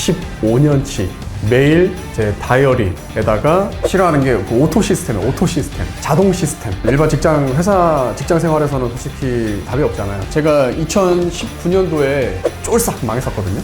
15년치 매일 제 다이어리에다가 싫어하는 게 그 오토 시스템이에요. 오토 시스템, 자동 시스템. 일반 회사 직장 생활에서는 솔직히 답이 없잖아요. 제가 2019년도에 쫄싹 망했었거든요.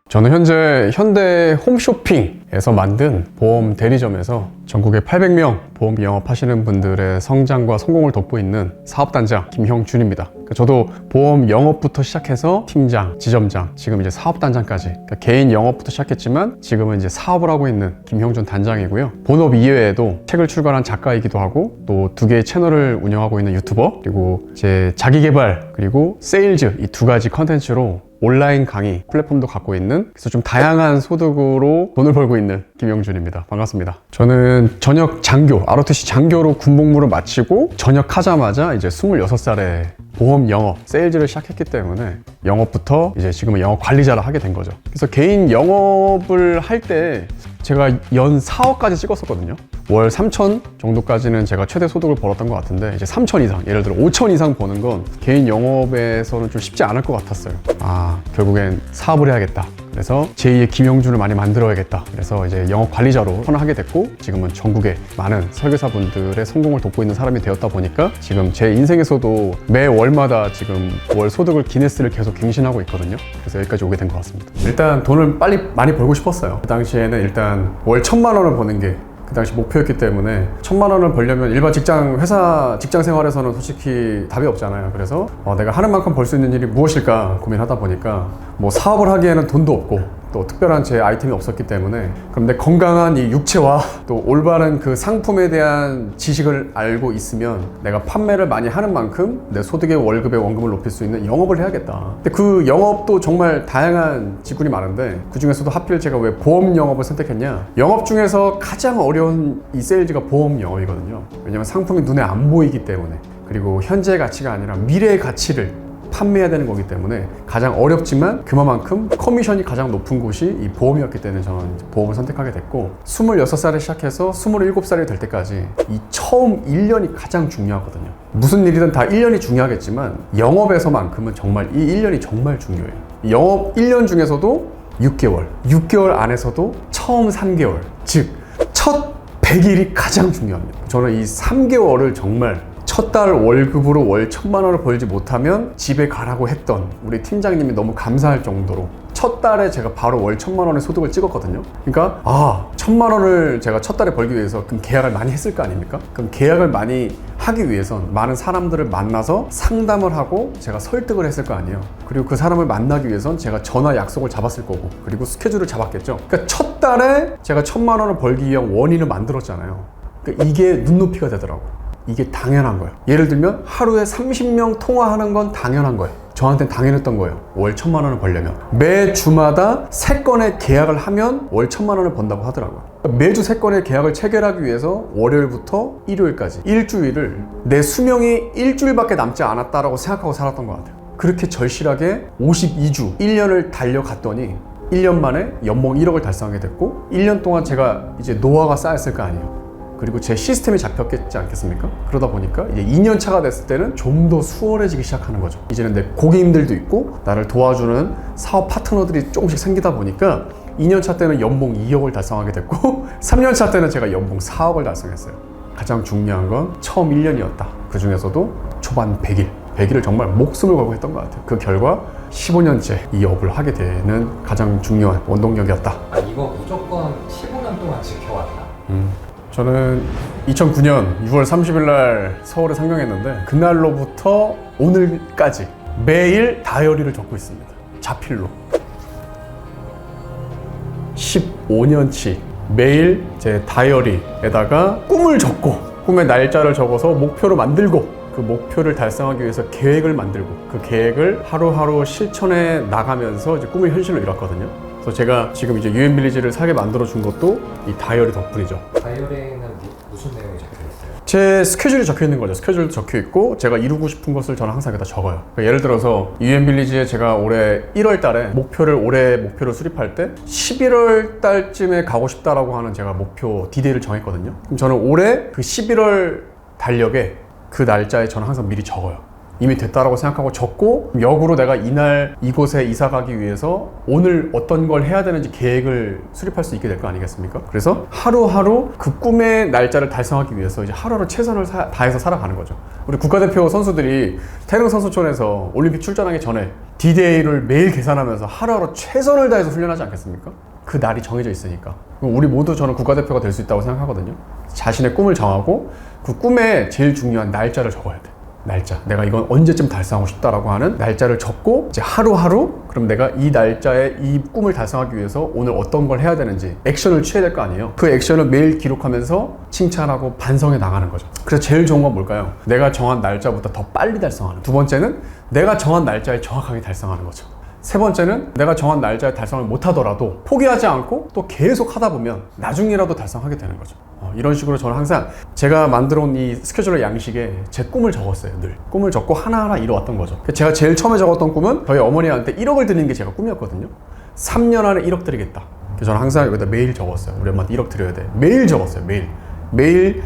저는 현재 현대 홈쇼핑에서 만든 보험 대리점에서 전국에 800명 보험 영업하시는 분들의 성장과 성공을 돕고 있는 사업단장 김형준입니다. 저도 보험 영업부터 시작해서 팀장, 지점장, 지금 이제 사업단장까지, 그러니까 개인 영업부터 시작했지만 지금은 이제 사업을 하고 있는 김형준 단장이고요. 본업 이외에도 책을 출간한 작가이기도 하고 또 2개의 채널을 운영하고 있는 유튜버, 그리고 제 자기개발 그리고 세일즈, 이 2가지 컨텐츠로 온라인 강의 플랫폼도 갖고 있는, 그래서 좀 다양한 소득으로 돈을 벌고 있는 김형준입니다. 반갑습니다. 저는 전역 장교, ROTC 장교로 군복무를 마치고 전역하자마자 이제 26살에 보험 영업, 세일즈를 시작했기 때문에 영업부터 이제 지금은 영업 관리자를 하게 된 거죠. 그래서 개인 영업을 할 때 제가 연 4억까지 찍었었거든요. 월 3천 정도까지는 제가 최대 소득을 벌었던 것 같은데, 이제 3천 이상, 예를 들어 5천 이상 버는 건 개인 영업에서는 좀 쉽지 않을 것 같았어요. 결국엔 사업을 해야겠다. 그래서 제2의 김형준을 많이 만들어야겠다. 그래서 이제 영업 관리자로 선언하게 됐고, 지금은 전국의 많은 설계사분들의 성공을 돕고 있는 사람이 되었다 보니까 지금 제 인생에서도 매 월마다 지금 월 소득을 기네스를 계속 갱신하고 있거든요. 그래서 여기까지 오게 된 것 같습니다. 일단 돈을 빨리 많이 벌고 싶었어요. 그 당시에는 일단 월 1,000만 원을 버는 게 그 당시 목표였기 때문에, 1,000만 원을 벌려면 일반 회사 직장 생활에서는 솔직히 답이 없잖아요. 그래서 내가 하는 만큼 벌 수 있는 일이 무엇일까 고민하다 보니까 뭐 사업을 하기에는 돈도 없고 또 특별한 제 아이템이 없었기 때문에, 그럼 내 건강한 이 육체와 또 올바른 그 상품에 대한 지식을 알고 있으면 내가 판매를 많이 하는 만큼 내 소득의 월급의 원금을 높일 수 있는 영업을 해야겠다. 근데 그 영업도 정말 다양한 직군이 많은데, 그 중에서도 하필 제가 왜 보험 영업을 선택했냐, 영업 중에서 가장 어려운 이 세일즈가 보험 영업이거든요. 왜냐면 상품이 눈에 안 보이기 때문에, 그리고 현재의 가치가 아니라 미래의 가치를 판매해야 되는 거기 때문에 가장 어렵지만 그만큼 커미션이 가장 높은 곳이 이 보험이었기 때문에 저는 보험을 선택하게 됐고, 26살에 시작해서 27살이 될 때까지 이 처음 1년이 가장 중요하거든요. 무슨 일이든 다 1년이 중요하겠지만 영업에서만큼은 정말 이 1년이 정말 중요해요. 영업 1년 중에서도 6개월 안에서도 처음 3개월, 즉 첫 100일이 가장 중요합니다. 저는 이 3개월을 정말, 첫 달 월급으로 월 1,000만 원을 벌지 못하면 집에 가라고 했던 우리 팀장님이 너무 감사할 정도로 첫 달에 제가 바로 월 1,000만 원의 소득을 찍었거든요. 그러니까 1,000만 원을 제가 첫 달에 벌기 위해서 그럼 계약을 많이 했을 거 아닙니까? 그럼 계약을 많이 하기 위해선 많은 사람들을 만나서 상담을 하고 제가 설득을 했을 거 아니에요. 그리고 그 사람을 만나기 위해선 제가 전화 약속을 잡았을 거고, 그리고 스케줄을 잡았겠죠. 그러니까 첫 달에 제가 1,000만 원을 벌기 위한 원인을 만들었잖아요. 그러니까 이게 눈높이가 되더라고요. 이게 당연한 거예요. 예를 들면 하루에 30명 통화하는 건 당연한 거예요. 저한테는 당연했던 거예요. 월 1,000만 원을 벌려면 매 주마다 3건의 계약을 하면 월 1,000만 원을 번다고 하더라고요. 매주 3건의 계약을 체결하기 위해서 월요일부터 일요일까지 일주일을, 내 수명이 일주일밖에 남지 않았다라고 생각하고 살았던 것 같아요. 그렇게 절실하게 52주 1년을 달려갔더니 1년 만에 연봉 1억을 달성하게 됐고, 1년 동안 제가 이제 노하우가 쌓였을 거 아니에요. 그리고 제 시스템이 잡혔겠지 않겠습니까? 그러다 보니까 이제 2년 차가 됐을 때는 좀 더 수월해지기 시작하는 거죠. 이제는 내 고객님들도 있고 나를 도와주는 사업 파트너들이 조금씩 생기다 보니까 2년 차 때는 연봉 2억을 달성하게 됐고 3년 차 때는 제가 연봉 4억을 달성했어요. 가장 중요한 건 처음 1년이었다. 그 중에서도 초반 100일을 정말 목숨을 걸고 했던 것 같아요. 그 결과 15년째 이 업을 하게 되는 가장 중요한 원동력이었다. 이거 무조건 15년 동안 지켜왔다. 저는 2009년 6월 30일 날 서울에 상경했는데, 그날로부터 오늘까지 매일 다이어리를 적고 있습니다. 자필로 15년치 매일 제 다이어리에다가 꿈을 적고, 꿈의 날짜를 적어서 목표로 만들고, 그 목표를 달성하기 위해서 계획을 만들고, 그 계획을 하루하루 실천해 나가면서 이제 꿈을 현실로 이뤘거든요. 그래서 제가 지금 이제 유엔빌리지를 살게 만들어준 것도 이 다이어리 덕분이죠. 다이어리에는 무슨 내용이 적혀있어요? 제 스케줄이 적혀 있는 거죠. 스케줄도 적혀 있고, 제가 이루고 싶은 것을 저는 항상 여기다 적어요. 그러니까 예를 들어서 유엔빌리지에 제가 올해 1월 달에 올해 목표를 수립할 때 11월 달쯤에 가고 싶다라고 하는 제가 목표 디데이를 정했거든요. 그럼 저는 올해 그 11월 달력에 그 날짜에 저는 항상 미리 적어요. 이미 됐다라고 생각하고 적고, 역으로 내가 이날 이곳에 이사 가기 위해서 오늘 어떤 걸 해야 되는지 계획을 수립할 수 있게 될 거 아니겠습니까? 그래서 하루하루 그 꿈의 날짜를 달성하기 위해서 이제 하루하루 최선을 다해서 살아가는 거죠. 우리 국가대표 선수들이 태릉 선수촌에서 올림픽 출전하기 전에 D-Day를 매일 계산하면서 하루하루 최선을 다해서 훈련하지 않겠습니까? 그 날이 정해져 있으니까. 우리 모두 저는 국가대표가 될 수 있다고 생각하거든요. 자신의 꿈을 정하고 그 꿈에 제일 중요한 날짜를 적어야 돼. 날짜. 내가 이건 언제쯤 달성하고 싶다라고 하는 날짜를 적고 이제 하루하루 그럼 내가 이 날짜에 이 꿈을 달성하기 위해서 오늘 어떤 걸 해야 되는지 액션을 취해야 될 거 아니에요. 그 액션을 매일 기록하면서 칭찬하고 반성해 나가는 거죠. 그래서 제일 좋은 건 뭘까요? 내가 정한 날짜보다 더 빨리 달성하는. 두 번째는 내가 정한 날짜에 정확하게 달성하는 거죠. 세 번째는 내가 정한 날짜에 달성을 못하더라도 포기하지 않고 또 계속 하다 보면 나중이라도 달성하게 되는 거죠. 이런 식으로 저는 항상 제가 만들어 온 이 스케줄러 양식에 제 꿈을 적었어요. 늘 꿈을 적고 하나하나 이뤄왔던 거죠. 제가 제일 처음에 적었던 꿈은 저희 어머니한테 1억을 드리는 게 제가 꿈이었거든요. 3년 안에 1억 드리겠다. 그래서 저는 항상 여기다 매일 적었어요. 우리 엄마한테 1억 드려야 돼. 매일 적었어요. 매일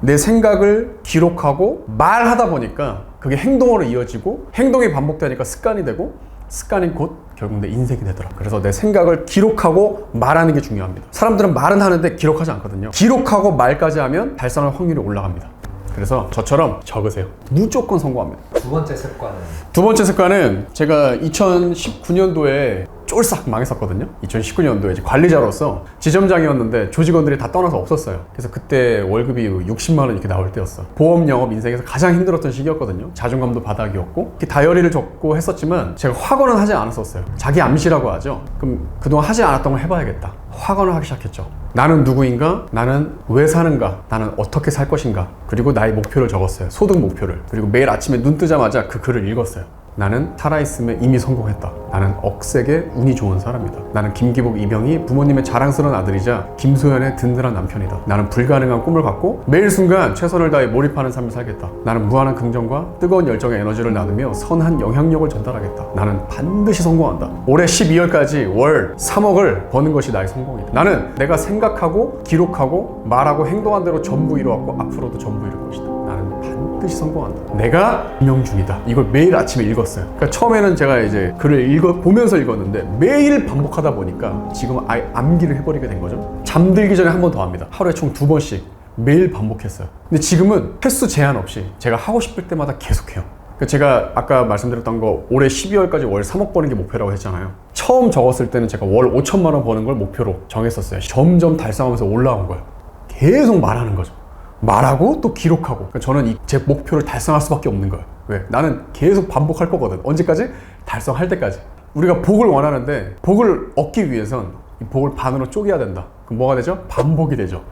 내 생각을 기록하고 말하다 보니까 그게 행동으로 이어지고 행동이 반복되니까 습관이 되고 습관이 곧 결국 내 인생이 되더라. 그래서 내 생각을 기록하고 말하는 게 중요합니다. 사람들은 말은 하는데 기록하지 않거든요. 기록하고 말까지 하면 달성할 확률이 올라갑니다. 그래서 저처럼 적으세요. 무조건 성공합니다. 두 번째 습관은? 두 번째 습관은 제가 2019년도에 쫄싹 망했었거든요. 2019년도에 이제 관리자로서 지점장이었는데 조직원들이 다 떠나서 없었어요. 그래서 그때 월급이 60만 원 이렇게 나올 때였어. 보험 영업 인생에서 가장 힘들었던 시기였거든요. 자존감도 바닥이었고 다이어리를 적고 했었지만 제가 확언은 하지 않았었어요. 자기 암시라고 하죠. 그럼 그동안 하지 않았던 걸 해봐야겠다. 확언을 하기 시작했죠. 나는 누구인가? 나는 왜 사는가? 나는 어떻게 살 것인가? 그리고 나의 목표를 적었어요. 소득 목표를. 그리고 매일 아침에 눈 뜨자마자 그 글을 읽었어요. 나는 살아있음에 이미 성공했다. 나는 억세게 운이 좋은 사람이다. 나는 김기복, 이병희 부모님의 자랑스러운 아들이자 김소연의 든든한 남편이다. 나는 불가능한 꿈을 갖고 매일 순간 최선을 다해 몰입하는 삶을 살겠다. 나는 무한한 긍정과 뜨거운 열정의 에너지를 나누며 선한 영향력을 전달하겠다. 나는 반드시 성공한다. 올해 12월까지 월 3억을 버는 것이 나의 성공이다. 나는 내가 생각하고 기록하고 말하고 행동한 대로 전부 이루었고 앞으로도 전부 이룰 것이다. 나는 반드시 성공한다. 내가 임용 중이다. 이걸 매일 아침에 읽었어요. 그러니까 처음에는 제가 이제 글을 보면서 읽었는데 매일 반복하다 보니까 지금 아예 암기를 해버리게 된 거죠. 잠들기 전에 한 번 더 합니다. 하루에 총 2번씩 매일 반복했어요. 근데 지금은 횟수 제한 없이 제가 하고 싶을 때마다 계속해요. 그러니까 제가 아까 말씀드렸던 거 올해 12월까지 월 3억 버는 게 목표라고 했잖아요. 처음 적었을 때는 제가 월 5천만 원 버는 걸 목표로 정했었어요. 점점 달성하면서 올라온 거예요. 계속 말하는 거죠. 말하고 또 기록하고. 그러니까 저는 제 목표를 달성할 수밖에 없는 거예요. 왜? 나는 계속 반복할 거거든. 언제까지? 달성할 때까지. 우리가 복을 원하는데 복을 얻기 위해선 이 복을 반으로 쪼개야 된다. 그럼 뭐가 되죠? 반복이 되죠.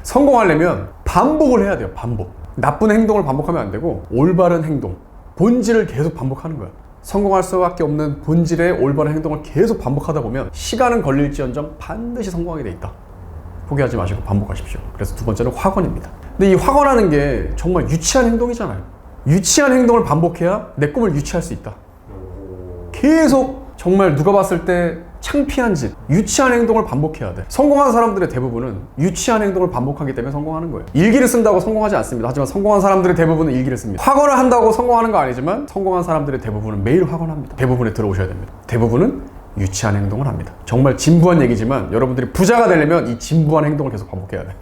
성공하려면 반복을 해야 돼요. 반복. 나쁜 행동을 반복하면 안 되고 올바른 행동, 본질을 계속 반복하는 거야. 성공할 수밖에 없는 본질의 올바른 행동을 계속 반복하다 보면 시간은 걸릴지언정 반드시 성공하게 돼 있다. 포기하지 마시고 반복하십시오. 그래서 두 번째는 확언입니다. 근데 이 확언하는 게 정말 유치한 행동이잖아요. 유치한 행동을 반복해야 내 꿈을 유치할 수 있다. 계속 정말 누가 봤을 때 창피한 짓, 유치한 행동을 반복해야 돼. 성공한 사람들의 대부분은 유치한 행동을 반복하기 때문에 성공하는 거예요. 일기를 쓴다고 성공하지 않습니다. 하지만 성공한 사람들의 대부분은 일기를 씁니다. 확언을 한다고 성공하는 거 아니지만 성공한 사람들의 대부분은 매일 확언합니다. 대부분에 들어오셔야 됩니다. 대부분은 유치한 행동을 합니다. 정말 진부한 얘기지만 여러분들이 부자가 되려면 이 진부한 행동을 계속 반복해야 돼.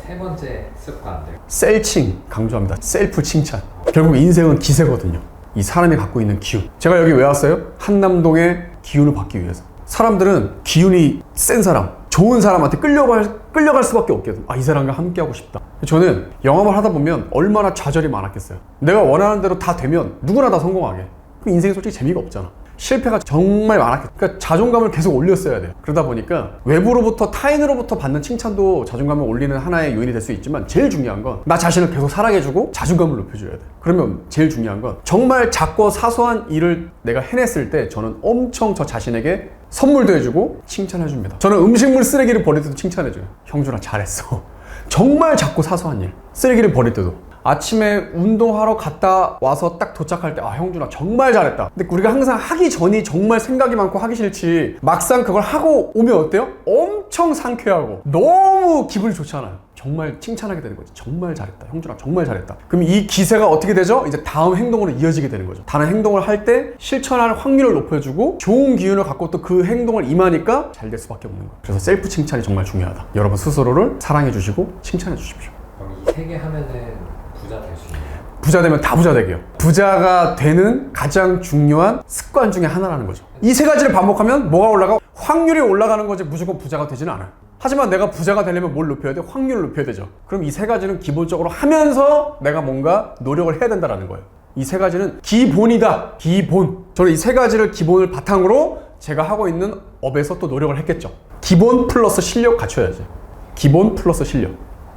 세 번째 습관들. 셀칭 강조합니다. 셀프 칭찬. 결국 인생은 기세거든요. 이 사람이 갖고 있는 기운. 제가 여기 왜 왔어요? 한남동의 기운을 받기 위해서. 사람들은 기운이 센 사람, 좋은 사람한테 끌려갈 수밖에 없거든요. 이 사람과 함께하고 싶다. 저는 영업을 하다 보면 얼마나 좌절이 많았겠어요. 내가 원하는 대로 다 되면 누구나 다 성공하게. 그 인생이 솔직히 재미가 없잖아. 실패가 정말 많았겠죠. 그러니까 자존감을 계속 올렸어야 돼요. 그러다 보니까 외부로부터 타인으로부터 받는 칭찬도 자존감을 올리는 하나의 요인이 될 수 있지만 제일 중요한 건 나 자신을 계속 사랑해주고 자존감을 높여줘야 돼. 그러면 제일 중요한 건 정말 작고 사소한 일을 내가 해냈을 때 저는 엄청 저 자신에게 선물도 해주고 칭찬해줍니다. 저는 음식물 쓰레기를 버릴 때도 칭찬해줘요. 형준아 잘했어. 정말 작고 사소한 일, 쓰레기를 버릴 때도. 아침에 운동하러 갔다 와서 딱 도착할 때 형준아 정말 잘했다. 근데 우리가 항상 하기 전이 정말 생각이 많고 하기 싫지 막상 그걸 하고 오면 어때요? 엄청 상쾌하고 너무 기분이 좋잖아요. 정말 칭찬하게 되는 거지. 정말 잘했다. 형준아 정말 잘했다. 그럼 이 기세가 어떻게 되죠? 이제 다음 행동으로 이어지게 되는 거죠. 다른 행동을 할 때 실천할 확률을 높여주고 좋은 기운을 갖고 또 그 행동을 임하니까 잘 될 수밖에 없는 거예요. 그래서 셀프 칭찬이 정말 중요하다. 여러분 스스로를 사랑해 주시고 칭찬해 주십시오. 그럼 이 세 개 하면은 부자 될 수 있나요? 부자 되면 다 부자 되게요. 부자가 되는 가장 중요한 습관 중에 하나라는 거죠. 이 세 가지를 반복하면 뭐가 올라가? 확률이 올라가는 거지 무조건 부자가 되지는 않아요. 하지만 내가 부자가 되려면 뭘 높여야 돼? 확률을 높여야 되죠. 그럼 이 세 가지는 기본적으로 하면서 내가 뭔가 노력을 해야 된다는 거예요. 이 세 가지는 기본이다. 기본. 저는 이 세 가지를 기본을 바탕으로 제가 하고 있는 업에서 또 노력을 했겠죠. 기본 플러스 실력 갖춰야지. 기본 플러스 실력.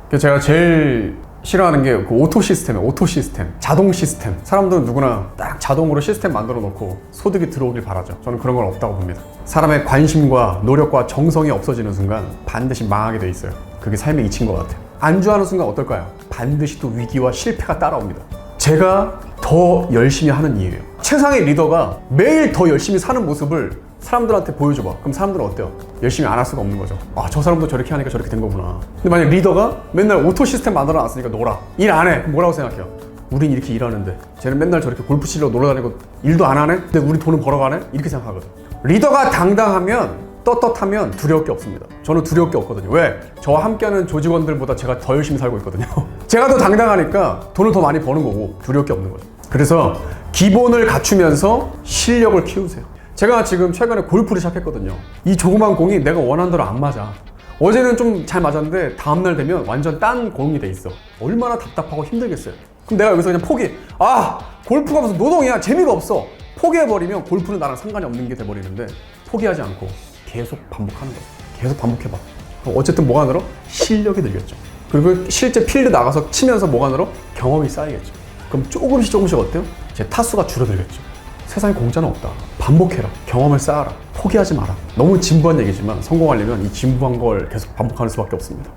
그래서 제가 제일 싫어하는 게 그 오토 시스템이에요. 오토 시스템, 자동 시스템. 사람들은 누구나 딱 자동으로 시스템 만들어 놓고 소득이 들어오길 바라죠. 저는 그런 건 없다고 봅니다. 사람의 관심과 노력과 정성이 없어지는 순간 반드시 망하게 돼 있어요. 그게 삶의 이치인 것 같아요. 안주하는 순간 어떨까요? 반드시 또 위기와 실패가 따라옵니다. 제가 더 열심히 하는 이유예요. 최상의 리더가 매일 더 열심히 사는 모습을 사람들한테 보여줘봐. 그럼 사람들은 어때요? 열심히 안 할 수가 없는 거죠. 아, 저 사람도 저렇게 하니까 저렇게 된 거구나. 근데 만약 리더가 맨날 오토 시스템 만들어 놨으니까 놀아. 일 안 해. 그럼 뭐라고 생각해요? 우린 이렇게 일하는데 쟤는 맨날 저렇게 골프 치러 놀러 다니고 일도 안 하네? 근데 우리 돈은 벌어가네? 이렇게 생각하거든. 리더가 당당하면 떳떳하면 두려울 게 없습니다. 저는 두려울 게 없거든요. 왜? 저와 함께하는 조직원들보다 제가 더 열심히 살고 있거든요. 제가 더 당당하니까 돈을 더 많이 버는 거고 두려울 게 없는 거죠. 그래서 기본을 갖추면서 실력을 키우세요. 제가 지금 최근에 골프를 시작했거든요. 이 조그만 공이 내가 원하는 대로 안 맞아. 어제는 좀 잘 맞았는데 다음날 되면 완전 딴 공이 돼 있어. 얼마나 답답하고 힘들겠어요. 그럼 내가 여기서 그냥 포기. 아, 골프가 무슨 노동이야. 재미가 없어. 포기해버리면 골프는 나랑 상관이 없는 게 돼버리는데 포기하지 않고 계속 반복하는 거죠. 계속 반복해봐. 그럼 어쨌든 뭐가 늘어? 실력이 늘겠죠. 그리고 실제 필드 나가서 치면서 뭐가 늘어? 경험이 쌓이겠죠. 그럼 조금씩 어때요? 제 타수가 줄어들겠죠. 세상에 공짜는 없다. 반복해라. 경험을 쌓아라. 포기하지 마라. 너무 진부한 얘기지만 성공하려면 이 진부한 걸 계속 반복하는 수밖에 없습니다.